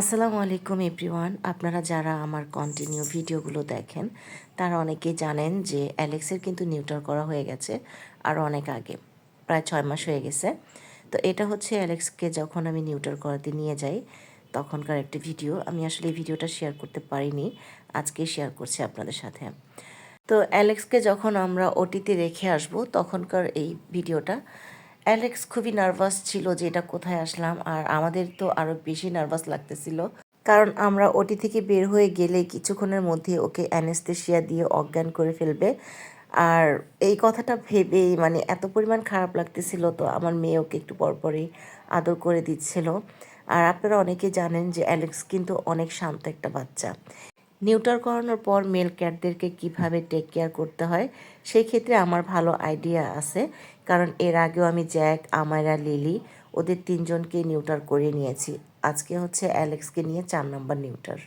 আসসালামু আলাইকুম এভরিওয়ান। আপনারা যারা আমার কন্টিনিউ ভিডিওগুলো দেখেন তারা অনেকেই জানেন যে অ্যালেক্সের কিন্তু নিউটার করা হয়ে গেছে আরও অনেক আগে, প্রায় 6 মাস হয়ে গেছে। তো এটা হচ্ছে অ্যালেক্সকে যখন আমি নিউটার করাতে নিয়ে যাই তখনকার একটি ভিডিও। আমি আসলে এই ভিডিওটা শেয়ার করতে পারিনি, আজকে শেয়ার করছি আপনাদের সাথে। তো অ্যালেক্সকে যখন আমরা ওটিতে রেখে আসব তখনকার এই ভিডিওটা। অ্যালেক্স খুবই নার্ভাস ছিল যে এটা কোথায় আসলাম, আর আমাদের তো আরও বেশি নার্ভাস লাগতেছিল, কারণ আমরা ওটি থেকে বের হয়ে গেলে কিছুক্ষণের মধ্যে ওকে অ্যানেস্থেশিয়া দিয়ে অজ্ঞান করে ফেলবে। আর এই কথাটা ভেবেই মানে এত পরিমাণ খারাপ লাগতেছিল। তো আমার মেয়ে ওকে একটু পরপরই আদর করে দিচ্ছিল। আর আপনারা অনেকে জানেন যে অ্যালেক্স কিন্তু অনেক শান্ত একটা বাচ্চা। নিউটার করানোর পর মেল ক্যাটদেরকে কিভাবে টেক কেয়ার করতে হয় সেই ক্ষেত্রে আমার ভালো আইডিয়া আছে, কারণ এর আগেও আমি জ্যাক, আমায়রা, লিলি ওদের 3জনকেই নিউটার করে নিয়েছি। আজকে হচ্ছে অ্যালেক্সকে নিয়ে 4 নম্বর নিউটার।